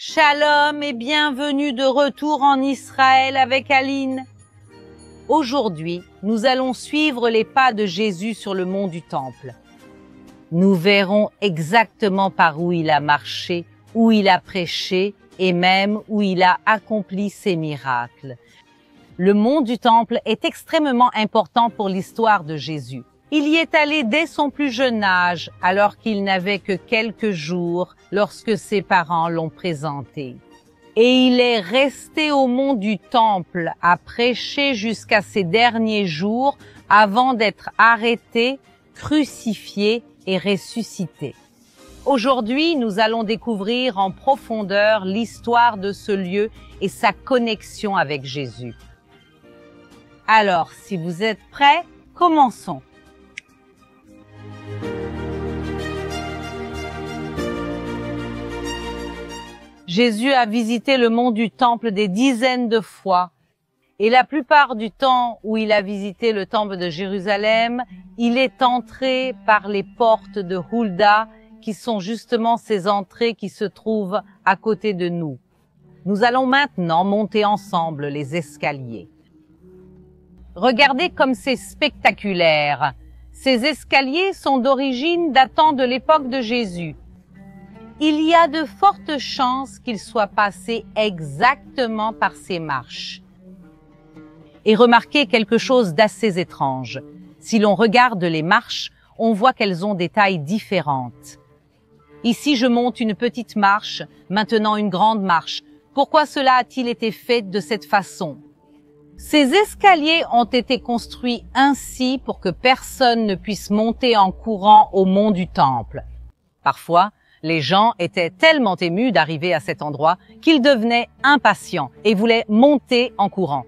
Shalom et bienvenue de retour en Israël avec Aline. Aujourd'hui, nous allons suivre les pas de Jésus sur le mont du Temple. Nous verrons exactement par où il a marché, où il a prêché et même où il a accompli ses miracles. Le mont du Temple est extrêmement important pour l'histoire de Jésus. Il y est allé dès son plus jeune âge, alors qu'il n'avait que quelques jours lorsque ses parents l'ont présenté. Et il est resté au mont du Temple à prêcher jusqu'à ses derniers jours avant d'être arrêté, crucifié et ressuscité. Aujourd'hui, nous allons découvrir en profondeur l'histoire de ce lieu et sa connexion avec Jésus. Alors, si vous êtes prêts, commençons. Jésus a visité le mont du Temple des dizaines de fois, et la plupart du temps où il a visité le Temple de Jérusalem, il est entré par les portes de Hulda, qui sont justement ces entrées qui se trouvent à côté de nous. Nous allons maintenant monter ensemble les escaliers. Regardez comme c'est spectaculaire. Ces escaliers sont d'origine datant de l'époque de Jésus. Il y a de fortes chances qu'il soit passé exactement par ces marches. Et remarquez quelque chose d'assez étrange. Si l'on regarde les marches, on voit qu'elles ont des tailles différentes. Ici, je monte une petite marche, maintenant une grande marche. Pourquoi cela a-t-il été fait de cette façon? Ces escaliers ont été construits ainsi pour que personne ne puisse monter en courant au mont du Temple. Parfois, les gens étaient tellement émus d'arriver à cet endroit qu'ils devenaient impatients et voulaient monter en courant.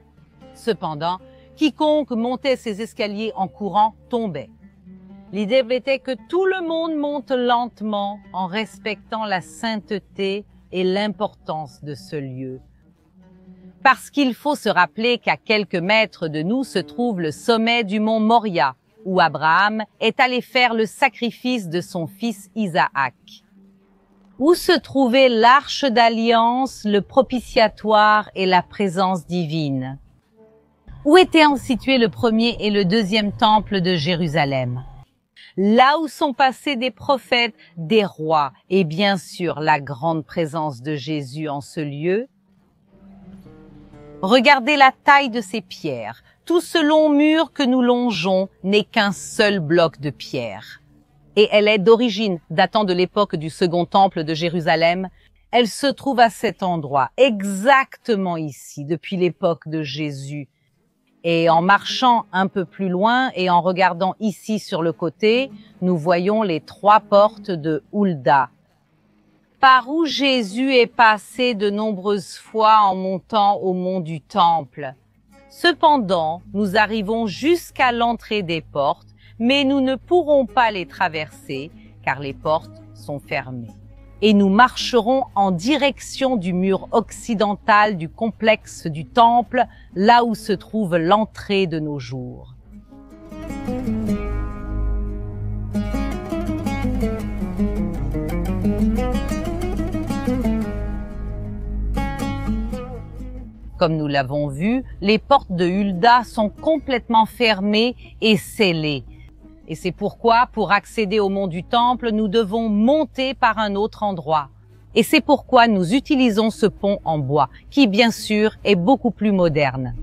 Cependant, quiconque montait ces escaliers en courant tombait. L'idée était que tout le monde monte lentement en respectant la sainteté et l'importance de ce lieu. Parce qu'il faut se rappeler qu'à quelques mètres de nous se trouve le sommet du mont Moria, où Abraham est allé faire le sacrifice de son fils Isaac. Où se trouvait l'arche d'alliance, le propitiatoire et la présence divine? Où étaient situés le premier et le deuxième temple de Jérusalem? Là où sont passés des prophètes, des rois et bien sûr la grande présence de Jésus en ce lieu. Regardez la taille de ces pierres. Tout ce long mur que nous longeons n'est qu'un seul bloc de pierre. Et elle est d'origine datant de l'époque du second temple de Jérusalem. Elle se trouve à cet endroit, exactement ici, depuis l'époque de Jésus. Et en marchant un peu plus loin et en regardant ici sur le côté, nous voyons les 3 portes de Hulda, par où Jésus est passé de nombreuses fois en montant au mont du Temple. Cependant, nous arrivons jusqu'à l'entrée des portes, mais nous ne pourrons pas les traverser car les portes sont fermées. Et nous marcherons en direction du mur occidental du complexe du Temple, là où se trouve l'entrée de nos jours. Comme nous l'avons vu, les portes de Hulda sont complètement fermées et scellées. Et c'est pourquoi, pour accéder au mont du Temple, nous devons monter par un autre endroit. Et c'est pourquoi nous utilisons ce pont en bois, qui bien sûr est beaucoup plus moderne.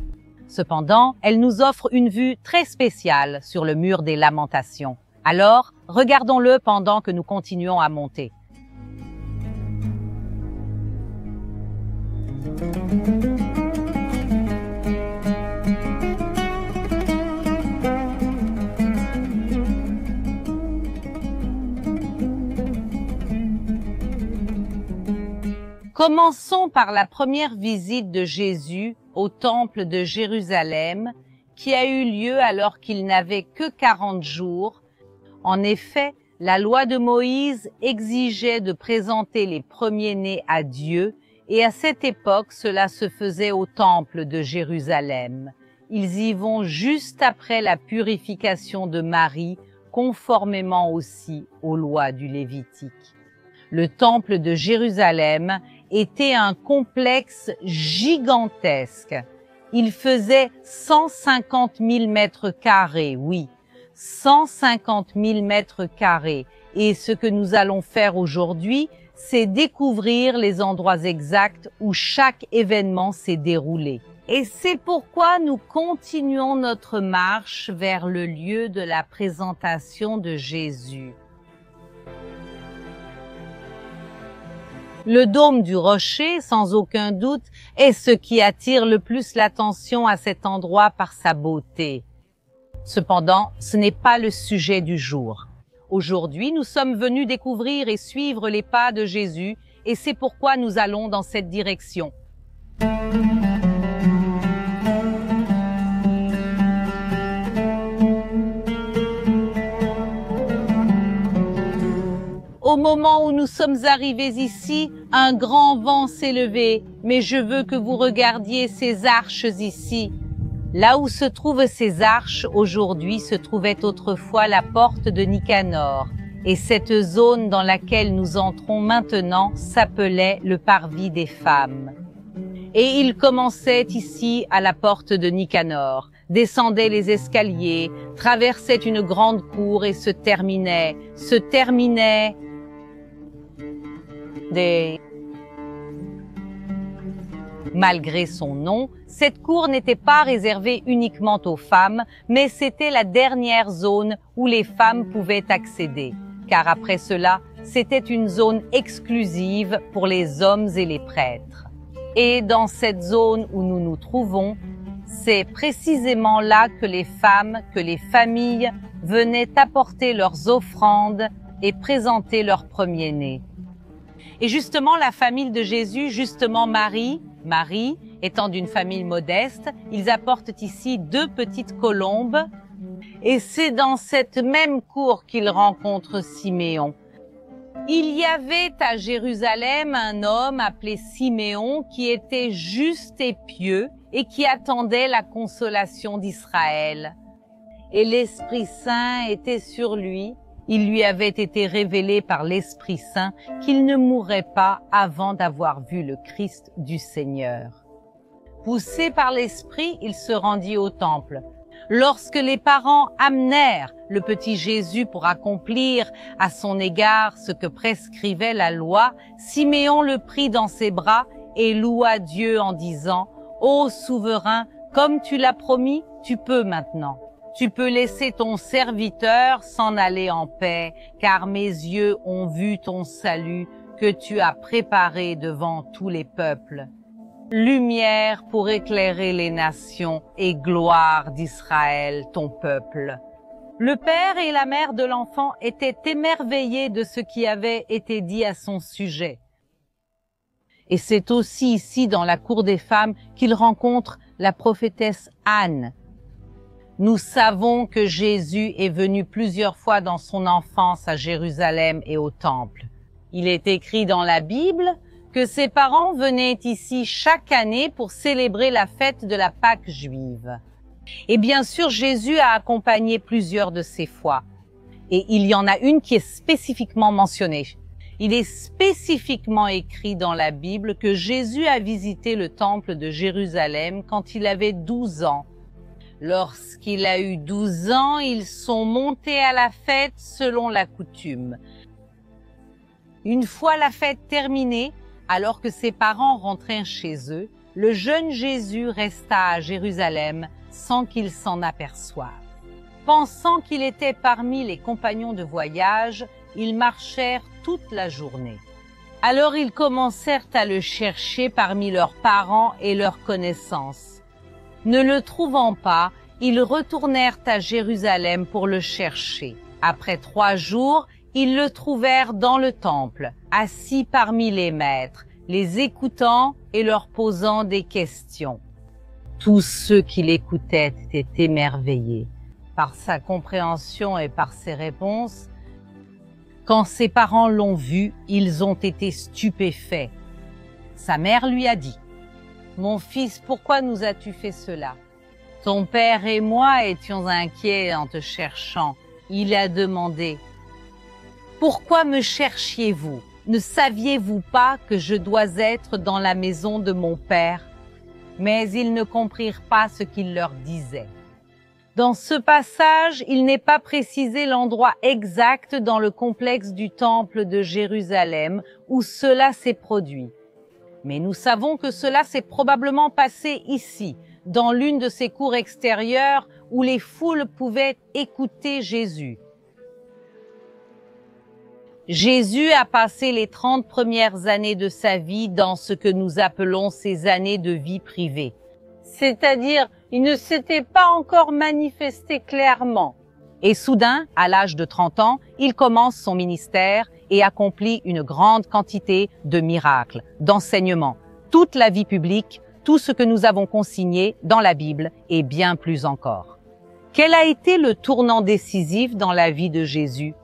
Cependant, elle nous offre une vue très spéciale sur le mur des Lamentations. Alors, regardons-le pendant que nous continuons à monter. Commençons par la première visite de Jésus au temple de Jérusalem, qui a eu lieu alors qu'il n'avait que 40 jours. En effet, la loi de Moïse exigeait de présenter les premiers-nés à Dieu, et à cette époque, cela se faisait au temple de Jérusalem. Ils y vont juste après la purification de Marie, conformément aussi aux lois du Lévitique. Le temple de Jérusalem était un complexe gigantesque. Il faisait 150 000 mètres carrés, oui, 150 000 mètres carrés. Et ce que nous allons faire aujourd'hui, c'est découvrir les endroits exacts où chaque événement s'est déroulé. Et c'est pourquoi nous continuons notre marche vers le lieu de la présentation de Jésus. Le dôme du rocher, sans aucun doute, est ce qui attire le plus l'attention à cet endroit par sa beauté. Cependant, ce n'est pas le sujet du jour. Aujourd'hui, nous sommes venus découvrir et suivre les pas de Jésus, et c'est pourquoi nous allons dans cette direction. Au moment où nous sommes arrivés ici, un grand vent s'est levé, mais je veux que vous regardiez ces arches ici. Là où se trouvent ces arches, aujourd'hui, se trouvait autrefois la porte de Nicanor, et cette zone dans laquelle nous entrons maintenant s'appelait le parvis des femmes. Et il commençait ici à la porte de Nicanor, descendait les escaliers, traversait une grande cour et se terminait Malgré son nom, cette cour n'était pas réservée uniquement aux femmes, mais c'était la dernière zone où les femmes pouvaient accéder, car après cela, c'était une zone exclusive pour les hommes et les prêtres. Et dans cette zone où nous nous trouvons, c'est précisément là que les femmes, que les familles venaient apporter leurs offrandes et présenter leur premier-né. Et justement, la famille de Jésus, justement Marie étant d'une famille modeste, ils apportent ici 2 petites colombes. Et c'est dans cette même cour qu'ils rencontrent Siméon. Il y avait à Jérusalem un homme appelé Siméon qui était juste et pieux et qui attendait la consolation d'Israël. Et l'Esprit Saint était sur lui. Il lui avait été révélé par l'Esprit Saint qu'il ne mourrait pas avant d'avoir vu le Christ du Seigneur. Poussé par l'Esprit, il se rendit au temple. Lorsque les parents amenèrent le petit Jésus pour accomplir à son égard ce que prescrivait la loi, Siméon le prit dans ses bras et loua Dieu en disant « Ô souverain, comme tu l'as promis, tu peux maintenant. Tu peux laisser ton serviteur s'en aller en paix, car mes yeux ont vu ton salut que tu as préparé devant tous les peuples. Lumière pour éclairer les nations et gloire d'Israël, ton peuple. » Le père et la mère de l'enfant étaient émerveillés de ce qui avait été dit à son sujet. Et c'est aussi ici, dans la cour des femmes, qu'il rencontre la prophétesse Anne. Nous savons que Jésus est venu plusieurs fois dans son enfance à Jérusalem et au temple. Il est écrit dans la Bible que ses parents venaient ici chaque année pour célébrer la fête de la Pâque juive. Et bien sûr, Jésus a accompagné plusieurs de ces fois. Et il y en a une qui est spécifiquement mentionnée. Il est spécifiquement écrit dans la Bible que Jésus a visité le temple de Jérusalem quand il avait 12 ans. Lorsqu'il a eu 12 ans, ils sont montés à la fête selon la coutume. Une fois la fête terminée, alors que ses parents rentraient chez eux, le jeune Jésus resta à Jérusalem sans qu'il s'en aperçoive. Pensant qu'il était parmi les compagnons de voyage, ils marchèrent toute la journée. Alors ils commencèrent à le chercher parmi leurs parents et leurs connaissances. Ne le trouvant pas, ils retournèrent à Jérusalem pour le chercher. Après 3 jours, ils le trouvèrent dans le temple, assis parmi les maîtres, les écoutant et leur posant des questions. Tous ceux qui l'écoutaient étaient émerveillés par sa compréhension et par ses réponses. Quand ses parents l'ont vu, ils ont été stupéfaits. Sa mère lui a dit: « Mon fils, pourquoi nous as-tu fait cela? Ton père et moi étions inquiets en te cherchant. Il a demandé: « Pourquoi me cherchiez-vous » Ne saviez-vous pas que je dois être dans la maison de mon Père? Mais ils ne comprirent pas ce qu'il leur disait. Dans ce passage, il n'est pas précisé l'endroit exact dans le complexe du temple de Jérusalem où cela s'est produit. Mais nous savons que cela s'est probablement passé ici, dans l'une de ces cours extérieures où les foules pouvaient écouter Jésus. Jésus a passé les 30 premières années de sa vie dans ce que nous appelons ses années de vie privée. C'est-à-dire, il ne s'était pas encore manifesté clairement. Et soudain, à l'âge de 30 ans, il commence son ministère et accomplit une grande quantité de miracles, d'enseignements, toute la vie publique, tout ce que nous avons consigné dans la Bible et bien plus encore. Quel a été le tournant décisif dans la vie de Jésus?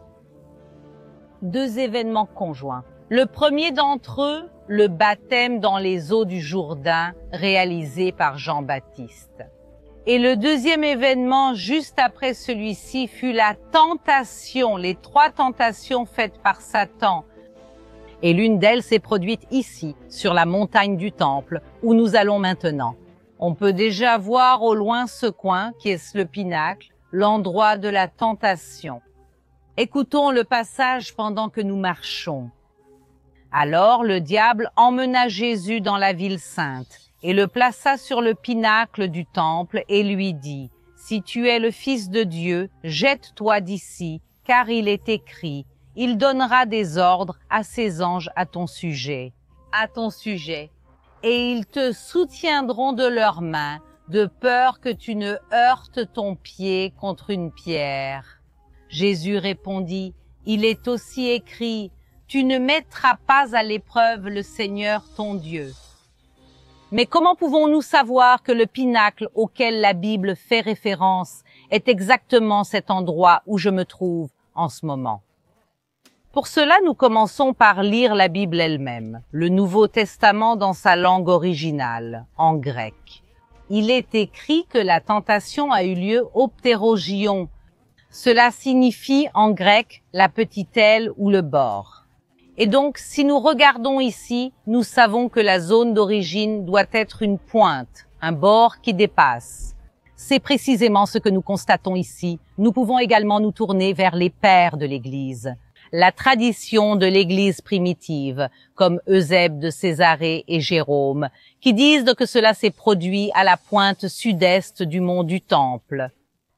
2 événements conjoints. Le premier d'entre eux, le baptême dans les eaux du Jourdain réalisé par Jean-Baptiste. Et le deuxième événement juste après celui-ci fut la tentation, les 3 tentations faites par Satan. Et l'une d'elles s'est produite ici, sur la montagne du Temple, où nous allons maintenant. On peut déjà voir au loin ce coin qui est le pinacle, l'endroit de la tentation. Écoutons le passage pendant que nous marchons. Alors le diable emmena Jésus dans la ville sainte et le plaça sur le pinacle du temple et lui dit, « Si tu es le Fils de Dieu, jette-toi d'ici, car il est écrit, il donnera des ordres à ses anges à ton sujet, et ils te soutiendront de leurs mains, de peur que tu ne heurtes ton pied contre une pierre. » Jésus répondit, « Il est aussi écrit, tu ne mettras pas à l'épreuve le Seigneur ton Dieu. » Mais comment pouvons-nous savoir que le pinacle auquel la Bible fait référence est exactement cet endroit où je me trouve en ce moment? Pour cela, nous commençons par lire la Bible elle-même, le Nouveau Testament dans sa langue originale, en grec. Il est écrit que la tentation a eu lieu au ptérogion. Cela signifie en grec la petite aile ou le bord. Et donc, si nous regardons ici, nous savons que la zone d'origine doit être une pointe, un bord qui dépasse. C'est précisément ce que nous constatons ici. Nous pouvons également nous tourner vers les pères de l'Église. La tradition de l'Église primitive, comme Eusèbe de Césarée et Jérôme, qui disent que cela s'est produit à la pointe sud-est du mont du Temple.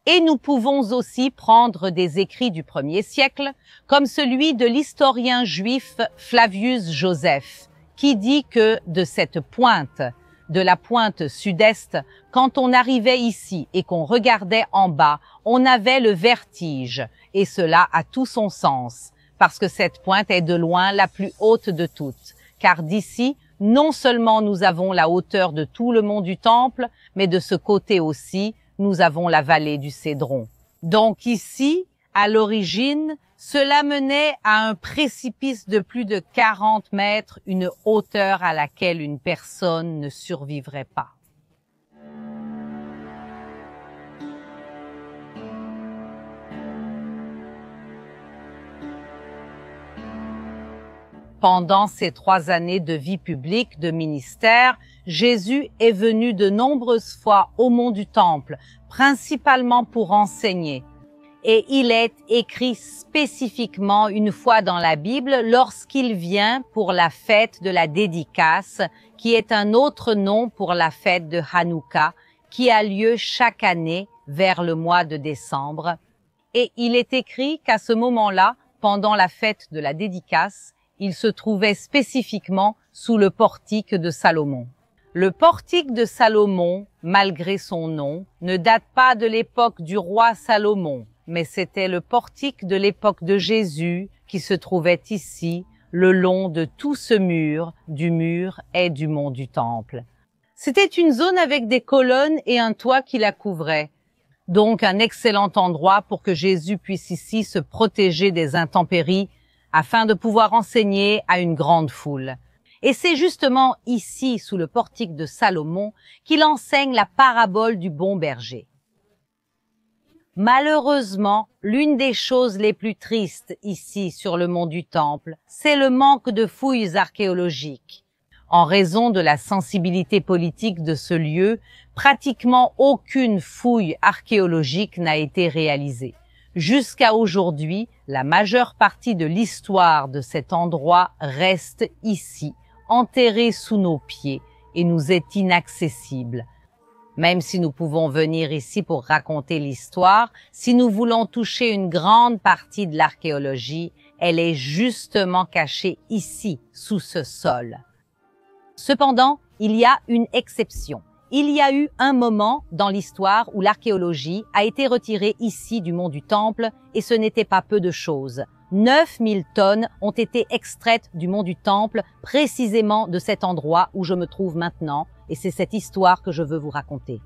Et nous pouvons aussi prendre des écrits du 1er siècle, comme celui de l'historien juif Flavius Joseph, qui dit que de cette pointe, de la pointe sud-est, quand on arrivait ici et qu'on regardait en bas, on avait le vertige, et cela a tout son sens, parce que cette pointe est de loin la plus haute de toutes, car d'ici, non seulement nous avons la hauteur de tout le mont du Temple, mais de ce côté aussi, nous avons la vallée du Cédron. Donc ici, à l'origine, cela menait à un précipice de plus de 40 mètres, une hauteur à laquelle une personne ne survivrait pas. Pendant ces 3 années de vie publique, de ministère, Jésus est venu de nombreuses fois au mont du Temple, principalement pour enseigner. Et il est écrit spécifiquement une fois dans la Bible lorsqu'il vient pour la fête de la dédicace, qui est un autre nom pour la fête de Hanouka, qui a lieu chaque année vers le mois de décembre. Et il est écrit qu'à ce moment-là, pendant la fête de la dédicace, il se trouvait spécifiquement sous le portique de Salomon. Le portique de Salomon, malgré son nom, ne date pas de l'époque du roi Salomon, mais c'était le portique de l'époque de Jésus qui se trouvait ici, le long de tout ce mur, du mur et du mont du Temple. C'était une zone avec des colonnes et un toit qui la couvrait. Donc un excellent endroit pour que Jésus puisse ici se protéger des intempéries afin de pouvoir enseigner à une grande foule. Et c'est justement ici, sous le portique de Salomon, qu'il enseigne la parabole du bon berger. Malheureusement, l'une des choses les plus tristes ici sur le mont du Temple, c'est le manque de fouilles archéologiques. En raison de la sensibilité politique de ce lieu, pratiquement aucune fouille archéologique n'a été réalisée. Jusqu'à aujourd'hui, la majeure partie de l'histoire de cet endroit reste ici, enterrée sous nos pieds, et nous est inaccessible. Même si nous pouvons venir ici pour raconter l'histoire, si nous voulons toucher une grande partie de l'archéologie, elle est justement cachée ici, sous ce sol. Cependant, il y a une exception. Il y a eu un moment dans l'histoire où l'archéologie a été retirée ici du mont du Temple, et ce n'était pas peu de choses. 9000 tonnes ont été extraites du mont du Temple, précisément de cet endroit où je me trouve maintenant, et c'est cette histoire que je veux vous raconter.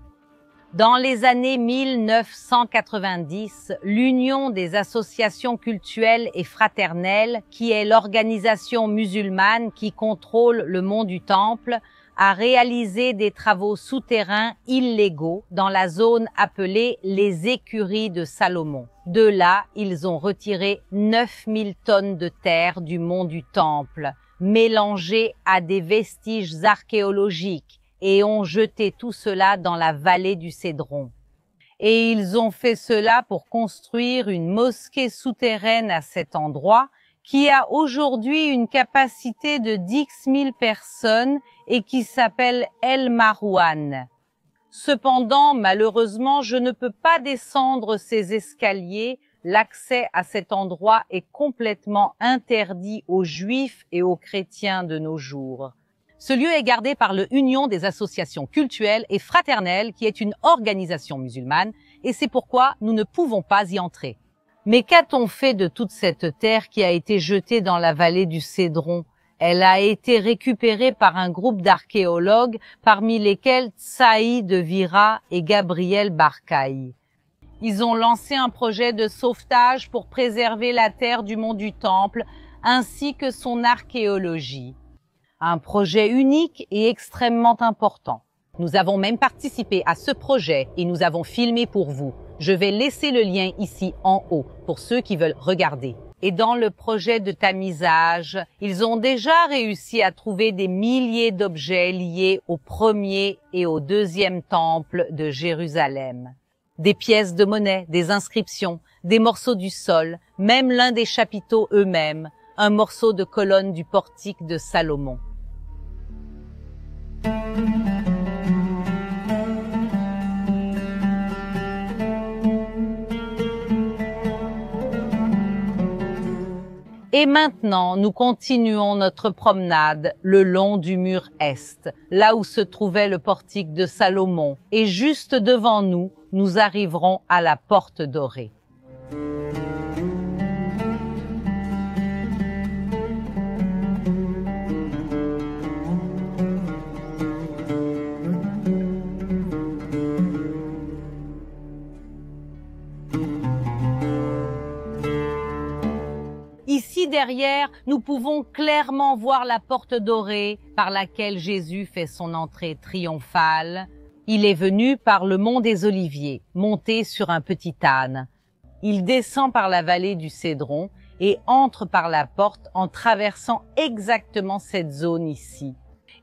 Dans les années 1990, l'Union des associations cultuelles et fraternelles, qui est l'organisation musulmane qui contrôle le mont du Temple, a réalisé des travaux souterrains illégaux dans la zone appelée les écuries de Salomon. De là, ils ont retiré 9000 tonnes de terre du mont du Temple, mélangées à des vestiges archéologiques, et ont jeté tout cela dans la vallée du Cédron. Et ils ont fait cela pour construire une mosquée souterraine à cet endroit, qui a aujourd'hui une capacité de 10 000 personnes et qui s'appelle El Marouane. Cependant, malheureusement, je ne peux pas descendre ces escaliers. L'accès à cet endroit est complètement interdit aux Juifs et aux chrétiens de nos jours. Ce lieu est gardé par l'Union des associations cultuelles et fraternelles, qui est une organisation musulmane, et c'est pourquoi nous ne pouvons pas y entrer. Mais qu'a-t-on fait de toute cette terre qui a été jetée dans la vallée du Cédron? Elle a été récupérée par un groupe d'archéologues, parmi lesquels Tsaï de Vira et Gabriel Barcaï. Ils ont lancé un projet de sauvetage pour préserver la terre du mont du Temple, ainsi que son archéologie. Un projet unique et extrêmement important. Nous avons même participé à ce projet et nous avons filmé pour vous. Je vais laisser le lien ici en haut pour ceux qui veulent regarder. Et dans le projet de tamisage, ils ont déjà réussi à trouver des milliers d'objets liés au premier et au deuxième temple de Jérusalem. Des pièces de monnaie, des inscriptions, des morceaux du sol, même l'un des chapiteaux eux-mêmes, un morceau de colonne du portique de Salomon. Et maintenant, nous continuons notre promenade le long du mur Est, là où se trouvait le portique de Salomon. Et juste devant nous, nous arriverons à la porte dorée. Ici derrière, nous pouvons clairement voir la porte dorée par laquelle Jésus fait son entrée triomphale. Il est venu par le mont des Oliviers, monté sur un petit âne. Il descend par la vallée du Cédron et entre par la porte en traversant exactement cette zone ici.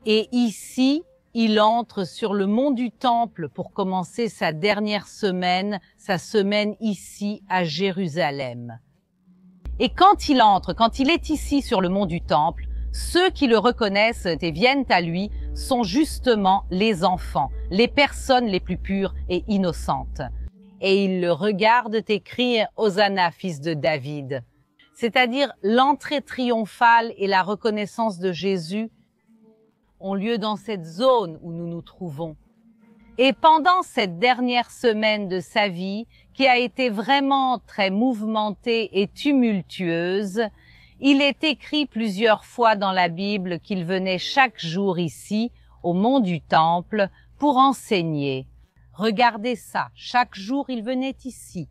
Et ici, il entre sur le mont du Temple pour commencer sa dernière semaine, sa semaine ici à Jérusalem. Et quand il entre, quand il est ici sur le mont du Temple, ceux qui le reconnaissent et viennent à lui sont justement les enfants, les personnes les plus pures et innocentes. Et ils le regardent et crient « Hosanna, fils de David ». C'est-à-dire l'entrée triomphale et la reconnaissance de Jésus ont lieu dans cette zone où nous nous trouvons. Et pendant cette dernière semaine de sa vie, qui a été vraiment très mouvementée et tumultueuse, il est écrit plusieurs fois dans la Bible qu'il venait chaque jour ici, au mont du Temple, pour enseigner. Regardez ça, chaque jour il venait ici.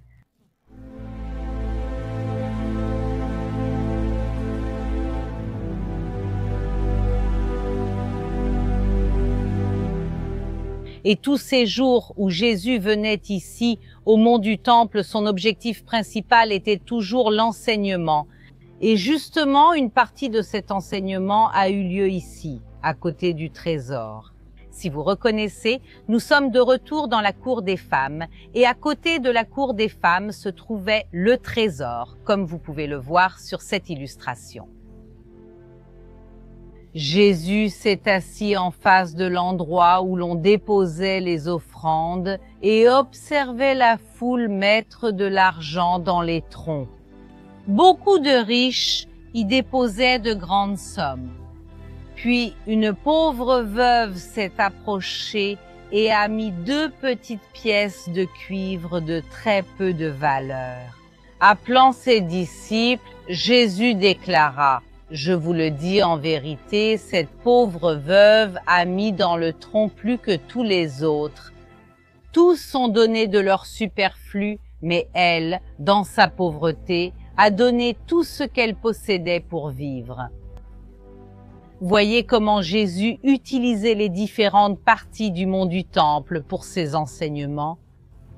Et tous ces jours où Jésus venait ici, au mont du Temple, son objectif principal était toujours l'enseignement. Et justement, une partie de cet enseignement a eu lieu ici, à côté du trésor. Si vous reconnaissez, nous sommes de retour dans la cour des femmes, et à côté de la cour des femmes se trouvait le trésor, comme vous pouvez le voir sur cette illustration. Jésus s'est assis en face de l'endroit où l'on déposait les offrandes et observait la foule mettre de l'argent dans les troncs. Beaucoup de riches y déposaient de grandes sommes. Puis une pauvre veuve s'est approchée et a mis 2 petites pièces de cuivre de très peu de valeur. Appelant ses disciples, Jésus déclara: « Je vous le dis en vérité, cette pauvre veuve a mis dans le tronc plus que tous les autres. Tous ont donné de leur superflu, mais elle, dans sa pauvreté, a donné tout ce qu'elle possédait pour vivre. » Voyez comment Jésus utilisait les différentes parties du mont du Temple pour ses enseignements.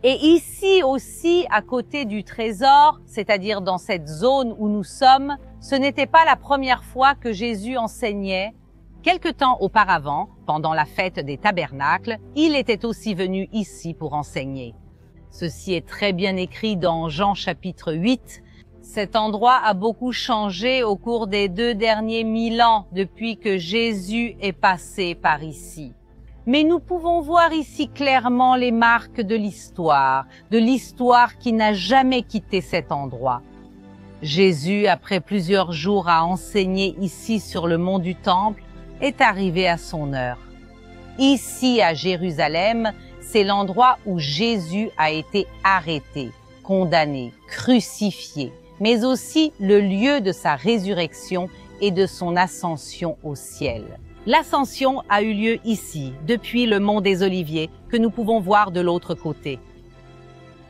Et ici aussi, à côté du trésor, c'est-à-dire dans cette zone où nous sommes, ce n'était pas la première fois que Jésus enseignait. Quelque temps auparavant, pendant la fête des tabernacles, il était aussi venu ici pour enseigner. Ceci est très bien écrit dans Jean chapitre 8. Cet endroit a beaucoup changé au cours des 2 derniers 1000 ans depuis que Jésus est passé par ici. Mais nous pouvons voir ici clairement les marques de l'histoire qui n'a jamais quitté cet endroit. Jésus, après plusieurs jours à enseigner ici sur le mont du Temple, est arrivé à son heure. Ici à Jérusalem, c'est l'endroit où Jésus a été arrêté, condamné, crucifié, mais aussi le lieu de sa résurrection et de son ascension au ciel. L'ascension a eu lieu ici, depuis le mont des Oliviers, que nous pouvons voir de l'autre côté.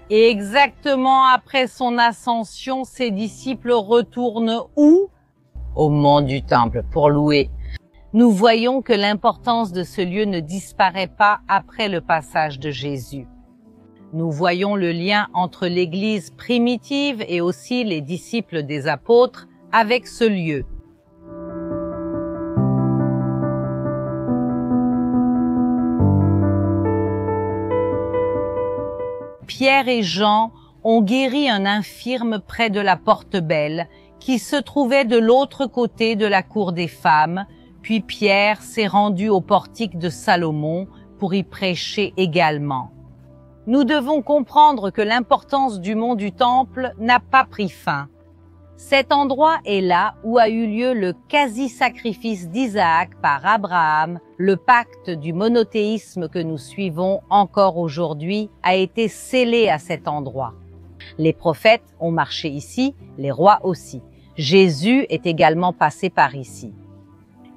Et exactement après son ascension, ses disciples retournent où? Au mont du Temple, pour louer. Nous voyons que l'importance de ce lieu ne disparaît pas après le passage de Jésus. Nous voyons le lien entre l'Église primitive et aussi les disciples des apôtres avec ce lieu. Pierre et Jean ont guéri un infirme près de la Porte Belle qui se trouvait de l'autre côté de la cour des femmes, puis Pierre s'est rendu au portique de Salomon pour y prêcher également. Nous devons comprendre que l'importance du mont du Temple n'a pas pris fin. Cet endroit est là où a eu lieu le quasi-sacrifice d'Isaac par Abraham. Le pacte du monothéisme que nous suivons encore aujourd'hui a été scellé à cet endroit. Les prophètes ont marché ici, les rois aussi. Jésus est également passé par ici.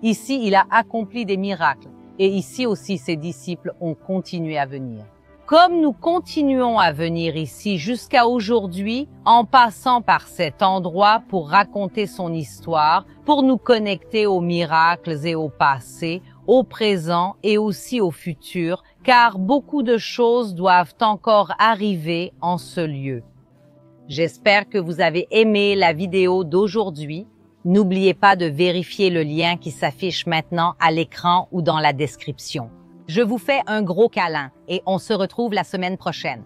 Ici, il a accompli des miracles et ici aussi ses disciples ont continué à venir. Comme nous continuons à venir ici jusqu'à aujourd'hui, en passant par cet endroit pour raconter son histoire, pour nous connecter aux miracles et au passé, au présent et aussi au futur, car beaucoup de choses doivent encore arriver en ce lieu. J'espère que vous avez aimé la vidéo d'aujourd'hui. N'oubliez pas de vérifier le lien qui s'affiche maintenant à l'écran ou dans la description. Je vous fais un gros câlin et on se retrouve la semaine prochaine.